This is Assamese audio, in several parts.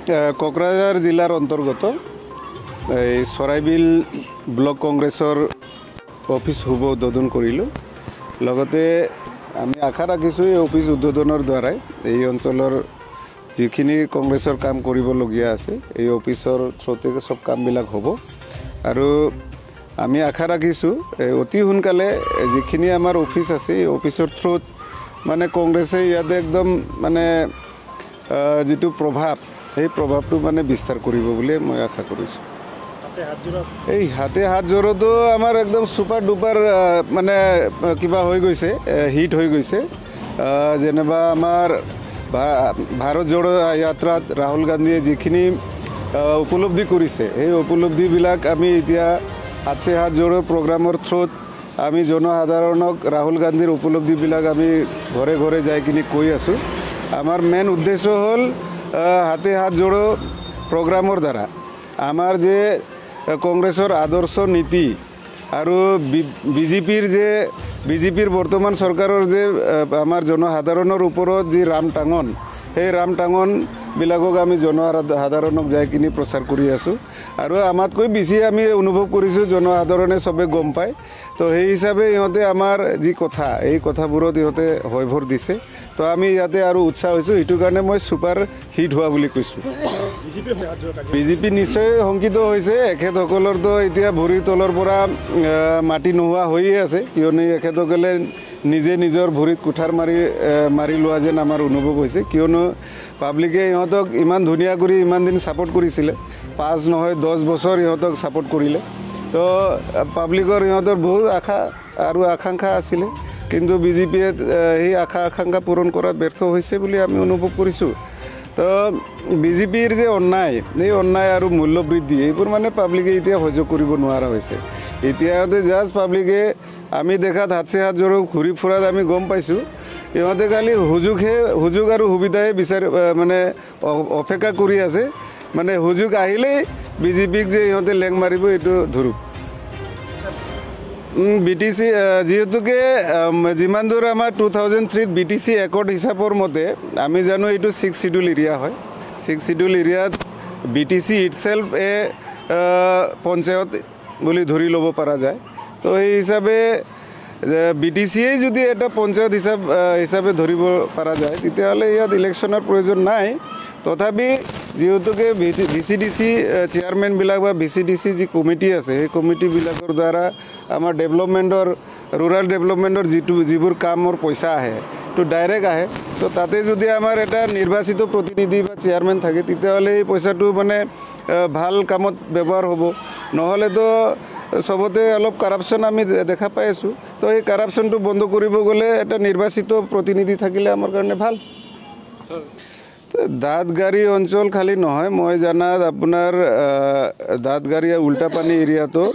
কোকৰাঝাৰ জিলাৰ অন্তৰ্গত এই চৰাইবিল ব্লক কংগ্ৰেছৰ অফিস শুভ উদ্বোধন কৰিলোঁ। লগতে আমি আশা ৰাখিছোঁ এই অফিস উদ্বোধনৰ দ্বাৰাই এই অঞ্চলৰ যিখিনি কংগ্ৰেছৰ কাম কৰিবলগীয়া আছে এই অফিসৰ থ্ৰুতে সব কামবিলাক হ'ব। আৰু আমি আশা ৰাখিছোঁ অতি সোনকালে যিখিনি আমাৰ অফিস আছে এই অফিসৰ থ্ৰুত মানে কংগ্ৰেছে ইয়াতে একদম মানে যিটো প্ৰভাৱ এই প্ৰভাৱটো মানে বিস্তাৰ কৰিব বুলি মই আশা কৰিছোঁ। এই হাতে হাত জোৰতো আমাৰ একদম সুপাৰ ডুপাৰ মানে কিবা হৈ গৈছে, হিট হৈ গৈছে। যেনেবা আমাৰ ভাৰত জোড়ো যাত্ৰাত ৰাহুল গান্ধীয়ে যিখিনি উপলব্ধি কৰিছে এই উপলব্ধিবিলাক আমি এতিয়া হাতে হাত জোড়ো প্ৰগ্ৰামৰ থ্ৰুত আমি জনসাধাৰণক ৰাহুল গান্ধীৰ উপলব্ধিবিলাক আমি ঘৰে ঘৰে যাই কিনি কৈ আছোঁ। আমাৰ মেইন উদ্দেশ্য হ'ল হাতে হাত জোড়ো প্ৰগ্ৰামৰ দ্বাৰা আমাৰ যে কংগ্ৰেছৰ আদৰ্শ নীতি আৰু বিজেপিৰ বৰ্তমান চৰকাৰৰ যে আমাৰ জনসাধাৰণৰ ওপৰত যি ৰামটাঙন সেই ৰামটাঙনবিলাকক আমি জনসাধাৰণক যাই কিনি প্ৰচাৰ কৰি আছোঁ। আৰু আমাতকৈ বেছি আমি অনুভৱ কৰিছোঁ জনসাধাৰণে চবে গম পায়। তো সেই হিচাপে ইহঁতে আমাৰ যি কথা এই কথাবোৰত ইহঁতে হয়ভৰ দিছে। তো আমি ইয়াতে আৰু উৎসাহ হৈছোঁ, সেইটো কাৰণে মই ছুপাৰ হিট হোৱা বুলি কৈছোঁ। বিজেপি নিশ্চয় শংকিত হৈছে। এখেতসকলৰতো এতিয়া ভৰিৰ তলৰ পৰা মাটি নোহোৱা হৈয়ে আছে, কিয়নো এখেতসকলে নিজে নিজৰ ভৰিত কুঠাৰ মাৰি লোৱা যেন আমাৰ অনুভৱ হৈছে। কিয়নো পাব্লিকে ইহঁতক ইমান ধুনীয়া কৰি ইমান দিন ছাপোৰ্ট কৰিছিলে, 5 নহয় 10 বছৰ ইহঁতক ছাপোৰ্ট কৰিলে। তো পাব্লিকৰ ইহঁতৰ বহুত আশা আৰু আকাংক্ষা আছিলে, কিন্তু বিজেপিয়ে সেই আশা আকাংক্ষা পূৰণ কৰাত ব্যৰ্থ হৈছে বুলি আমি অনুভৱ কৰিছোঁ। তো বিজেপিৰ যে অন্যায় এই অন্যায় আৰু মূল্যবৃদ্ধি এইবোৰ মানে পাব্লিকে এতিয়া সহ্য কৰিব নোৱাৰা হৈছে। এতিয়া জাষ্ট পাব্লিকে আমি দেখাত হাতে হাত জোড়ো ঘূৰি ফুৰাত আমি গম পাইছোঁ। ইহঁতে খালি সুযোগ আৰু সুবিধাই মানে অপেক্ষা কৰি আছে। মানে সুযোগ আহিলেই বিজেপিক যে ইহঁতে লেং মাৰিব এইটো ধৰক। BTC যিহেতুকে যিমান দূৰ আমাৰ 2003 BTC একৰ্ড হিচাপৰ মতে আমি জানো এইটো 6 শিডিউল এৰিয়া হয়। 6 শিডিউল এৰিয়াত BTC ইটসেল্ফ পঞ্চায়ত বুলি ধৰি ল'ব পৰা যায়। তো এই হিচাপে BTCয়ে যদি এটা পঞ্চায়ত হিচাপে ধৰিব পৰা যায় তেতিয়াহ'লে ইয়াত ইলেকশ্যনৰ প্ৰয়োজন নাই। তথাপি যিহেতুকে VCDC চেয়াৰমেনবিলাক বা VCDC যি কমিটি আছে সেই কমিটিবিলাকৰ দ্বাৰা আমাৰ ৰুৰাল ডেভেলপমেণ্টৰ যিবোৰ কামৰ পইচা আহে তো ডাইৰেক্ট আহে। তো তাতে যদি আমাৰ এটা নিৰ্বাচিত প্ৰতিনিধি বা চেয়াৰমেন থাকে তেতিয়াহ'লে এই পইচাটো মানে ভাল কামত ব্যৱহাৰ হ'ব। নহ'লেতো চবতে অলপ কাৰাপশ্যন আমি দেখা পাই আছোঁ। তো এই কাৰাপশ্যনটো বন্ধ কৰিব গ'লে এটা নিৰ্বাচিত প্ৰতিনিধি থাকিলে আমাৰ কাৰণে ভাল। দাঁতগাড়ী অঞ্চল খালী নহয়, মই জানাত আপোনাৰ দাঁতগাড়ী উল্টাপানী এৰিয়াটো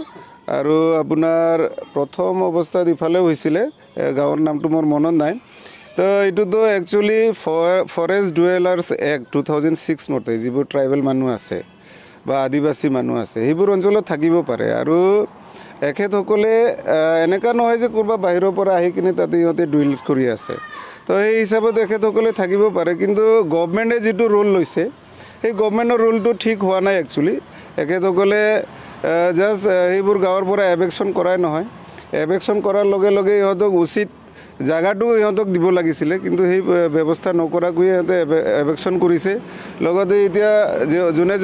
আৰু আপোনাৰ প্ৰথম অৱস্থাত ইফালেও হৈছিলে, গাঁৱৰ নামটো মোৰ মনত নাই। তো এইটোতো একচুৱেলি ফৰেষ্ট ডুৱেলাৰ্ছ এক্ট 2006 মতে যিবোৰ ট্ৰাইবেল মানুহ আছে বা আদিবাসী মানুহ আছে সেইবোৰ অঞ্চলত থাকিব পাৰে। আৰু এখেতসকলে এনেকুৱা নহয় যে ক'ৰবা বাহিৰৰ পৰা আহি কিনে তাতে ইহঁতে ডুৱেলছ কৰি আছে। তো সেই হিচাপত এখেতসকলে থাকিব পাৰে, কিন্তু গভমেণ্টে যিটো ৰোল লৈছে সেই গভমেণ্টৰ ৰোলটো ঠিক হোৱা নাই একচুৱেলি। এখেতসকলে জাষ্ট সেইবোৰ গাঁৱৰ পৰা এভেকশ্যন কৰাই নহয়, এভেকশ্যন কৰাৰ লগে লগে ইহঁতক উচিত জাগাটো ইহঁতক দিব লাগিছিলে, কিন্তু সেই ব্যৱস্থা নকৰাকৈ ইহঁতে এভেকশ্যন কৰিছে। লগতে এতিয়া যোনে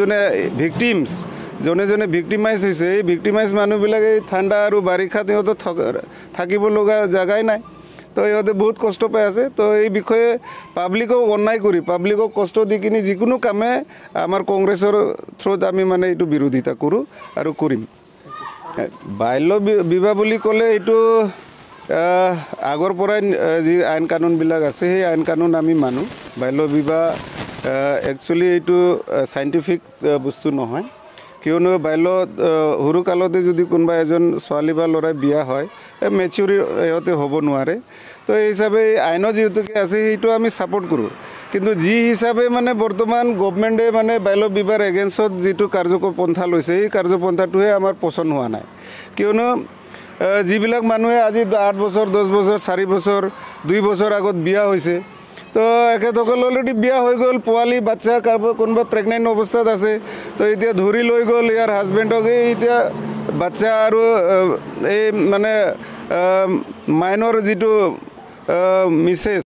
ভিক্টিমাইজ হৈছে এই ভিক্টিমাইজ মানুহবিলাকে এই ঠাণ্ডা আৰু বাৰিষাত ইহঁতৰ থাকিব লগা জাগাই নাই। তো ইহঁতে বহুত কষ্ট পাই আছে। তো এই বিষয়ে পাব্লিকক অন্যায় কৰি পাব্লিকক কষ্ট দি কিনি যিকোনো কামে আমাৰ কংগ্ৰেছৰ থ্ৰুত আমি মানে এইটো বিৰোধিতা কৰোঁ আৰু কৰিম। বাল্য বিবাহ বুলি ক'লে এইটো আগৰ পৰাই যি আইন কানুনবিলাক আছে সেই আইন কানুন আমি মানো। বাল্য বিবাহ একচুৱেলি এইটো চাইণ্টিফিক বস্তু নহয়, কিয়নো সৰু কালতে যদি কোনোবা এজন ছোৱালী বা ল'ৰাই বিয়া হয় মেচিউৰ ইহঁতে হ'ব নোৱাৰে। তো এই হিচাপে আইনত যিহেতুকে আছে সেইটো আমি ছাপোৰ্ট কৰোঁ। কিন্তু যি হিচাপে মানে বৰ্তমান গভমেণ্টে মানে বাল্য বিবাহৰ এগেইনষ্টত যিটো কাৰ্যপন্থা লৈছে এই কাৰ্যপন্থাটোহে আমাৰ পচন্দ হোৱা নাই। কিয়নো যিবিলাক মানুহে আজি 8 বছৰ 10 বছৰ 4 বছৰ 2 বছৰ আগত বিয়া হৈছে তো এখেতসকল অলৰেডি বিয়া হৈ গ'ল, পোৱালি বাচ্চা কাৰোবাৰ কোনোবা প্ৰেগনেণ্ট অৱস্থাত আছে। তো এতিয়া ধৰি লৈ গ'ল ইয়াৰ হাজবেণ্ডকে, এতিয়া বাচ্চা আৰু এই মানে মাইনৰ যিটো মিছেছ